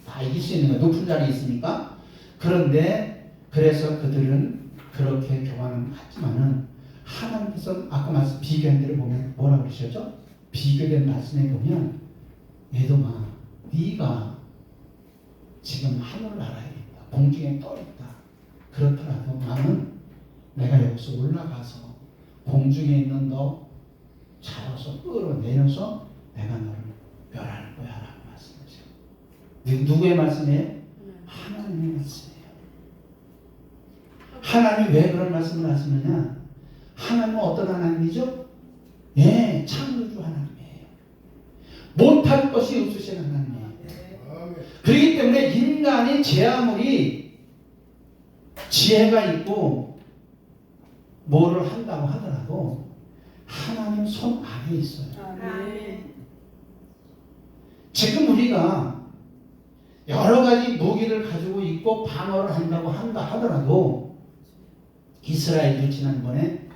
다 이길 수 있는 거예요. 높은 자리에 있으니까. 그런데 그래서 그들은 그렇게 교만은 하지만은 하나님께서 아까 말씀 비교한 대로 보면 뭐라고 그러셨죠? 비교된 말씀에 보면 에돔아, 네가 지금 하늘나라에 있다. 공중에 떠 있다. 그렇더라도 나는 내가 여기서 올라가서 공중에 있는 너 잡아서 끌어내려서 내가 너를 멸할 거야 라고 말씀하죠. 누구의 말씀이에요? 하나님의 말씀이에요. 하나님이 왜 그런 말씀을 하시느냐? 하나님은 어떤 하나님이죠? 예, 창조주 하나님이에요. 못할 것이 없으신 하나님이에요. 그렇기 때문에 인간이 제 아무리 지혜가 있고 뭐를 한다고 하더라도 하나님 손 안에 있어요. 지금 우리가 여러 가지 무기를 가지고 있고 방어를 한다고 하더라도 이스라엘도 지난번에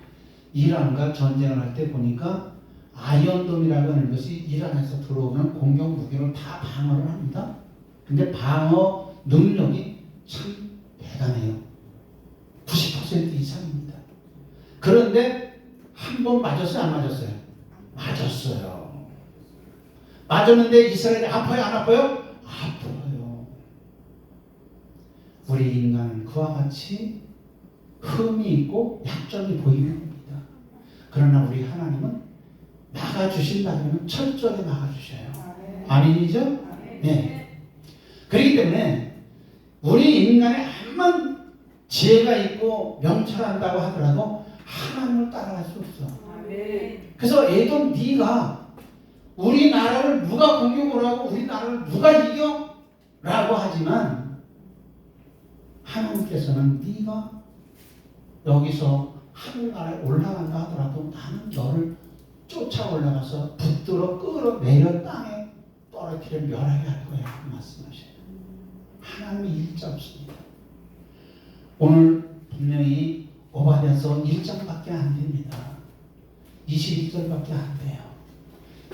이란과 전쟁을 할 때 보니까 아이언돔이라고 하는 것이 이란에서 들어오는 공격 무기를 다 방어를 합니다. 근데 방어 능력이 참 대단해요. 90% 이상입니다. 그런데 한 번 맞았어요? 안 맞았어요? 맞았어요. 맞았는데 이스라엘이 아파요? 안 아파요? 아파요. 우리 인간은 그와 같이 흠이 있고 약점이 보이는 겁니다. 그러나 우리 하나님은 막아주신다면 철저히 막아주셔요. 아멘이죠? 네. 그렇기 때문에 우리 인간의 암만 지혜가 있고 명철한다고 하더라도 하나님을 따라갈 수 없어. 그래서 에돔 네가 우리 나라를 누가 공격을 하고 우리 나라를 누가 이겨? 라고 하지만 하나님께서는 네가 여기서 하늘나라에 올라간다 하더라도 나는 너를 쫓아 올라가서 붙들어 끌어내려 땅에 떨어뜨려 멸하게 할 거야 라고 말씀하셔요. 하나님의 일자 없습니다. 오늘 분명히 오바댜서 1장밖에 안 됩니다. 22절밖에 안 돼요.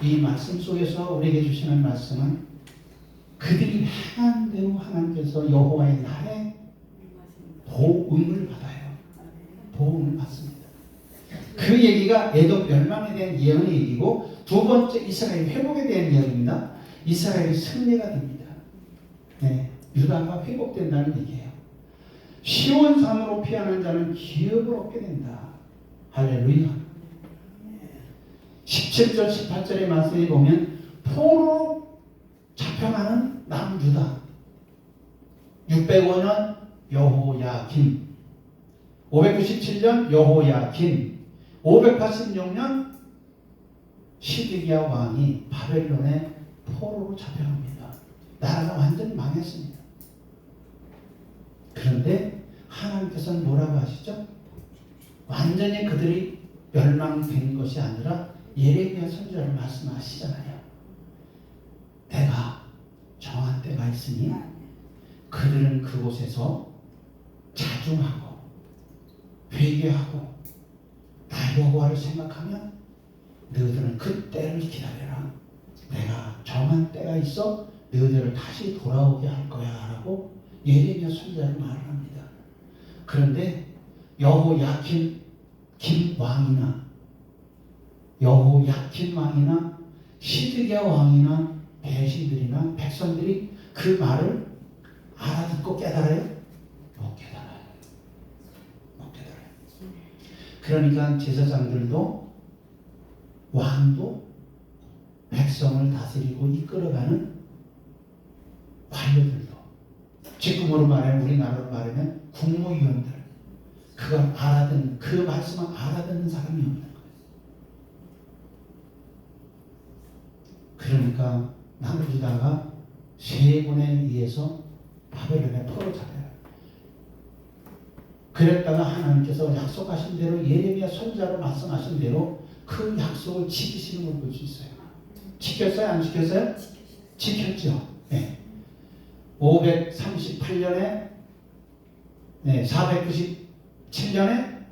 이 말씀 속에서 우리에게 주시는 말씀은 그들이 행한 대로 하나님께서 여호와의 날에 보응을 받아요. 보응을 받습니다. 그 얘기가 에돔 멸망에 대한 예언의 얘기고 두 번째 이스라엘 회복에 대한 이야기입니다. 이스라엘이 승리가 됩니다. 네, 유다가 회복된다는 얘기예요. 시온산으로 피하는 자는 기업을 얻게 된다. 할렐루야. 17절 18절의 말씀에 보면 포로로 잡혀가는 남유다. 605년 여호야김, 597년 여호야김, 586년 시드기야 왕이 바벨론에 포로로 잡혀갑니다. 나라가 완전히 망했습니다. 그런데 하나님께서는 뭐라고 하시죠? 완전히 그들이 멸망된 것이 아니라 예레미야 선지자를 말씀하시잖아요. 내가 정한 때가 있으니 그들은 그곳에서 자중하고 회개하고 나 여호와를 생각하면 너희들은 그 때를 기다려라. 내가 정한 때가 있어 너희들을 다시 돌아오게 할 거야 라고 예레미야 선지자를 말을 합니다. 그런데 여호야킨 왕이나 시드기야 왕이나 대신들이나 백성들이 그 말을 알아듣고 깨달아요? 못 깨달아요. 그러니까 제사장들도 왕도 백성을 다스리고 이끌어가는 관료들도 지금으로 말하면 우리나라로 말하면 국무위원들 그걸 알아듣는 그 말씀을 알아듣는 사람이 없는 거예요. 그러니까 남유다가 세 번에 의해서 바벨론에 포로잡혀요. 그랬다가 하나님께서 약속하신 대로 예레미야 선지자로 말씀하신 대로 그 약속을 지키시는 걸 볼 수 있어요. 지켰어요? 안 지켰어요? 지켰죠. 네. 538년에 497년에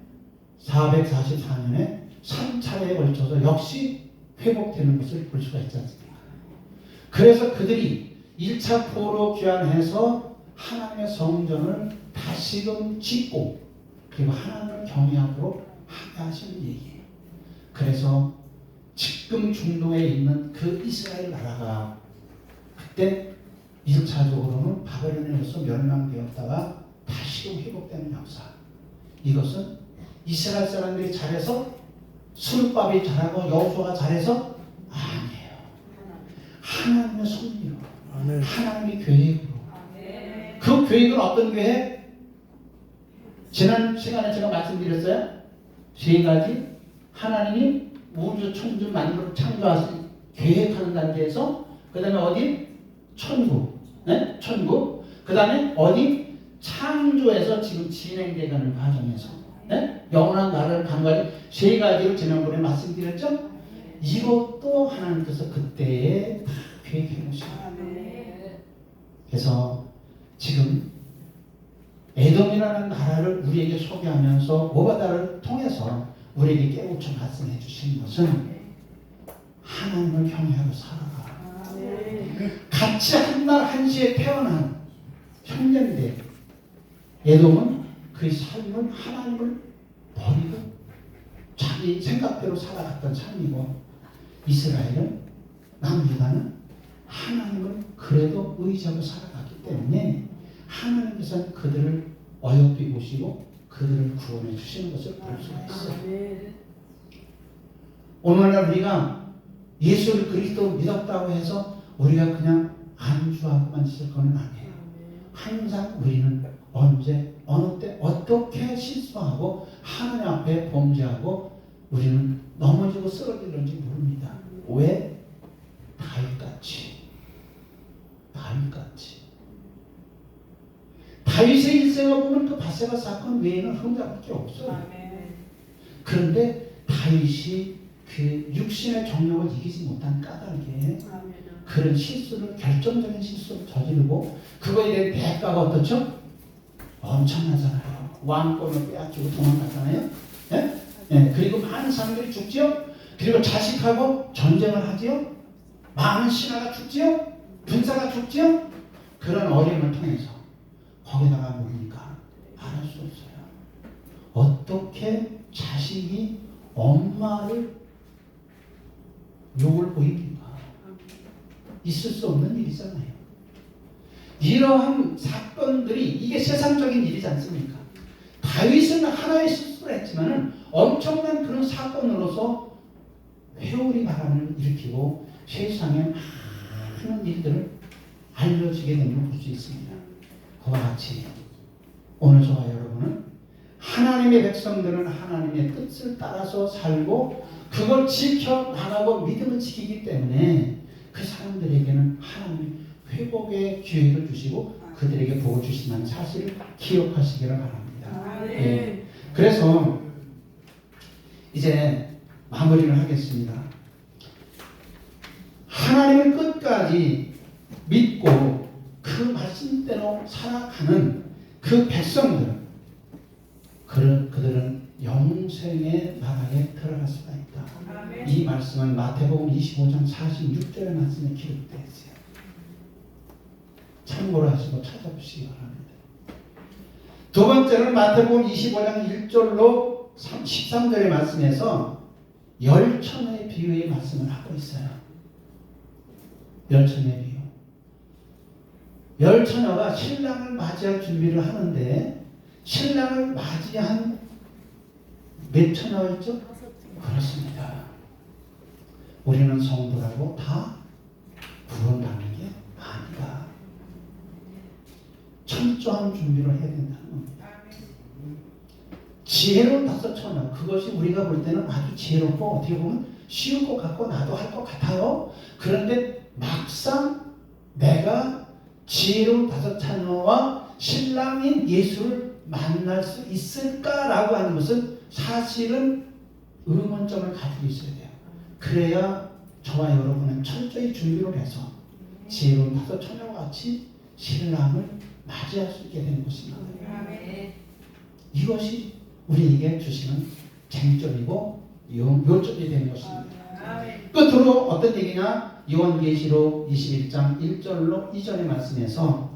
444년에 3차례에 걸쳐서 역시 회복되는 것을 볼 수가 있지 않습니까? 그래서 그들이 1차 포로 귀환해서 하나님의 성전을 다시금 짓고 그리고 하나님을 경외하도록 하게 하시는 얘기예요. 그래서 지금 중동에 있는 그 이스라엘 나라가 그때 1차적으로는 바벨론에서 멸망되었다가 다시금 회복되는 역사. 이것은 이스라엘 사람들이 잘해서 수르바벨이 잘하고 여호수아가 잘해서 아니에요. 하나님의 섭리로 하나님의 계획으로. 그 계획은 어떤 계획? 지난 시간에 제가 말씀드렸어요. 세 가지 하나님이 우주 천주 만물을 창조하신 계획하는 단계에서 그 다음에 어디? 천국. 네? 천국. 그 다음에 어디? 창조에서 지금 진행되는 과정에서 네? 영원한 나라를 간과하는 세 가지를 지난번에 말씀드렸죠? 이것도 하나님께서 그때에 다 계획해 놓으십니다. 그래서 지금 에돔이라는 나라를 우리에게 소개하면서 오바다를 통해서 우리에게 깨우쳐 말씀해 주신 것은 하나님을 경외하고 살아라. 같이 한날 한시에 태어난 형제인데 에돔은 그 삶은 하나님을 버리고 자기 생각대로 살아갔던 삶이고 이스라엘은 남유다는 하나님을 그래도 의지하고 살아갔기 때문에 하나님께서는 그들을 어여삐 보시고 그들을 구원해 주시는 것을 볼 수가 있어요. 오늘날 우리가 예수를 그리스도 믿었다고 해서 우리가 그냥 안주하고만 있을 건 아니에요. 항상 우리는 언제 어느 때 어떻게 실수하고 하나님 앞에 범죄하고 우리는 넘어지고 쓰러질는지 모릅니다. 왜? 다윗같이 다윗의 일생을 보면 그 바세바 사건 외에는 흥자밖에 없어요. 그런데 다윗이 그 육신의 정욕을 이기지 못한 까닭에 그런 실수를 결정적인 실수를 저지르고 그거에 대한 대가가 어떻죠? 엄청나잖아요. 왕권을 빼앗기고 도망갔잖아요. 네? 네. 그리고 많은 사람들이 죽지요. 그리고 자식하고 전쟁을 하지요. 많은 신하가 죽지요. 군사가 죽지요. 그런 어려움을 통해서 거기다가 뭡니까? 말할 수 없어요. 어떻게 자식이 엄마를 욕을 보입니까? 있을 수 없는 일이잖아요. 이러한 사건들이 이게 세상적인 일이지 않습니까? 다윗은 하나의 실수를 했지만은 엄청난 그런 사건으로서 회오리 바람을 일으키고 세상에 많은 일들을 알려지게 되는 걸 볼 수 있습니다. 그와 같이 오늘 저와 여러분은 하나님의 백성들은 하나님의 뜻을 따라서 살고 그걸 지켜나가고 믿음을 지키기 때문에 그 사람들에게는 하나님이 회복의 기회를 주시고 그들에게 복을 주신다는 사실을 기억하시기를 바랍니다. 예. 그래서 이제 마무리를 하겠습니다. 하나님을 끝까지 믿고 그 말씀대로 살아가는 그 백성들, 그들은 영생의 나라에 들어갈 수가 있다. 이 말씀은 마태복음 25장 46절의 말씀에 기록되어 있어요. 참고로 하시고 찾아보시기 바랍니다. 두 번째는 마태복음 25장 1절로 13절의 말씀에서 열처녀의 비유의 말씀을 하고 있어요. 열처녀의 비유. 열처녀가 신랑을 맞이할 준비를 하는데 신랑을 맞이한 몇 처녀였죠? 그렇습니다. 우리는 성도라고 다 구원받는 게 아니다. 철저한 준비를 해야 된다는 겁니다. 지혜로운 다섯 처녀, 그것이 우리가 볼 때는 아주 지혜롭고 어떻게 보면 쉬울 것 같고 나도 할 것 같아요. 그런데 막상 내가 지혜로운 다섯 처녀와 신랑인 예수를 만날 수 있을까라고 하는 것은 사실은 의문점을 가지고 있어야 돼요. 그래야 저와 여러분은 철저히 준비를 해서 지혜로운 다섯 처녀와 같이 신랑을 맞이할 수 있게 되는 것입니다. 이것이 우리에게 주시는 쟁점이고 요점이 되는 것입니다. 끝으로 어떤 얘기냐? 요한계시록 21장 1절로 2절의 말씀에서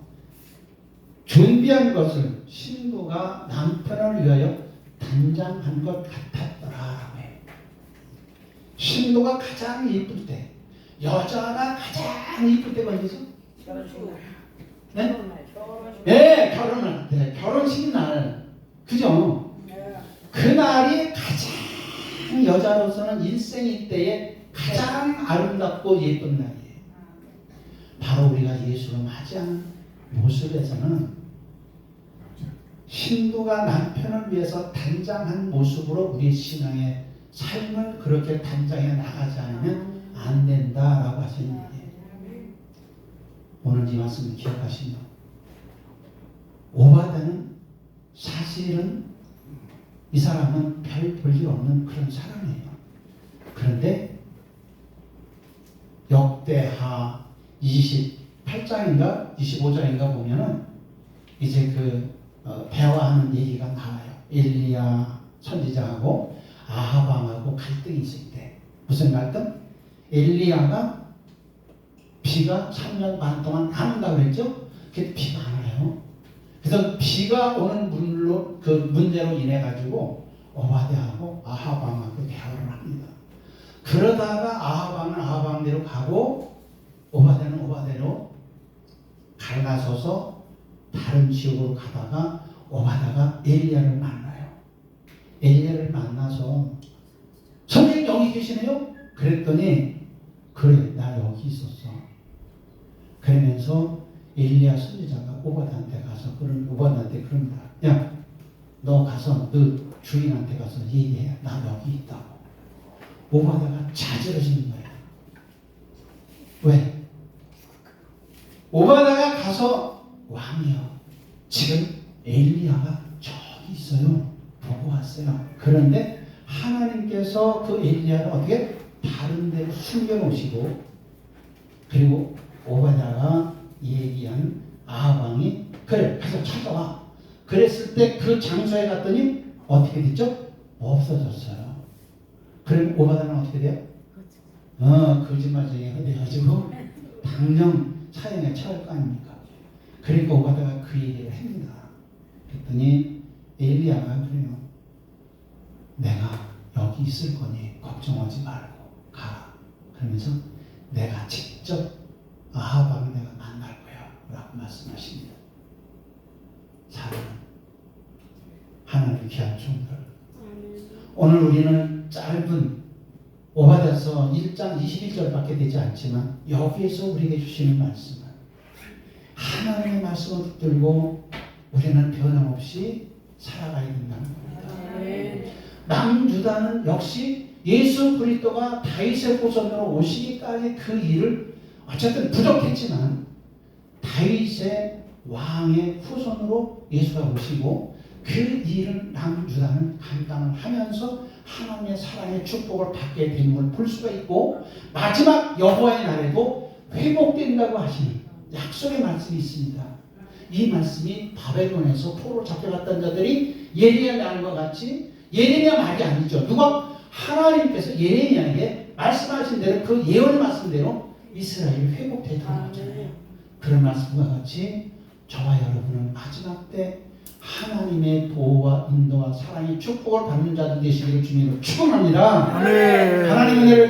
준비한 것을 신부가 남편을 위하여 단장한 것 같았더라라고 해요. 신부가 가장 이쁠 때, 여자가 가장 이쁠 때가 언제죠? 네? 네, 결혼할 때, 결혼식 날, 그죠? 그날이 가장 여자로서는 일생일 때에 가장 아름답고 예쁜 날이에요. 바로 우리가 예수를 맞이하는 모습에서는 신부가 남편을 위해서 단장한 모습으로 우리 신앙의 삶을 그렇게 단장해 나가지 않으면 안 된다라고 하시는 얘기예요. 오늘 이 말씀을 기억하시면 오바다는 사실은 이 사람은 별 볼일 없는 그런 사람이에요. 그런데 역대하 28장인가 25장인가 보면은 이제 대화하는 얘기가 나와요. 엘리야 선지자하고 아합 왕하고 갈등이 있을 때. 무슨 갈등? 엘리야가 비가 3년 반 동안 안 온다고 했죠? 그게 비가 안 와요. 그래서 비가 오는 문제로 인해 가지고 오바댜하고 아합 왕하고 대화를 합니다. 그러다가 아합 왕은 아합 왕대로 가고 오바댜는 오바댜로 갈라서서 다른 지역으로 가다가 오바댜가 엘리야를 만나요. 엘리야를 만나서 선생님 여기 계시네요? 그랬더니 그래 나 여기 있었어. 그러면서 엘리야 선지자가 오바댜한테 가서 오바댜한테 그럽니다. 야, 너 가서 너 주인한테 가서 얘기해. 나 여기 있다고. 오바댜가 자지러지는 거야. 왜? 오바댜가 가서 왕이요. 지금 엘리야가 저기 있어요. 보고 왔어요. 그런데 하나님께서 그 엘리야를 어떻게 다른 데로 숨겨놓으시고 그리고 오바댜가 얘기한 아합 왕이 그래 가서 찾아와. 그랬을 때 그 장소에 갔더니 어떻게 됐죠? 없어졌어요. 그럼 오바댜는 어떻게 돼요? 거짓말쟁이가 돼가지고 당장 사형에 처할 거 아닙니까? 그러니까 오바댜가 그 얘기를 합니다. 그랬더니 엘리야가 그래요. 내가 여기 있을 거니 걱정하지 말고 가라. 그러면서 내가 직접 아합 왕을 내가 만날 거야 라고 말씀하십니다. 사랑은 하나님의 귀한 종들, 오늘 우리는 짧은 오바댜서 1장 21절밖에 되지 않지만 여기에서 우리에게 주시는 말씀은 하나님의 말씀을 붙들고 우리는 변함없이 살아가야 된다는 겁니다. 남유다는 역시 예수 그리스도가 다윗의 후손으로 오시기까지 그 일을 어쨌든 부족했지만 다윗의 왕의 후손으로 예수가 오시고 그 일을 남유다는 감당을 하면서 하나님의 사랑의 축복을 받게 된 걸 볼 수가 있고 마지막 여호와의 날에도 회복된다고 하시는 약속의 말씀이 있습니다. 이 말씀이 바벨론에서 포로로 잡혀갔던 자들이 예레미야 말과 같이 예레미야 말이 아니죠. 누가 하나님께서 예레미야에게 말씀하신 대로 그 예언의 말씀대로 이스라엘이 회복되도록 하잖아요. 그런 말씀과 같이 저와 여러분은 마지막 때 하나님의 보호와 인도와 사랑의 축복을 받는 자들 되시기를 주님으로 축원합니다. 아멘. 하나님의 은혜를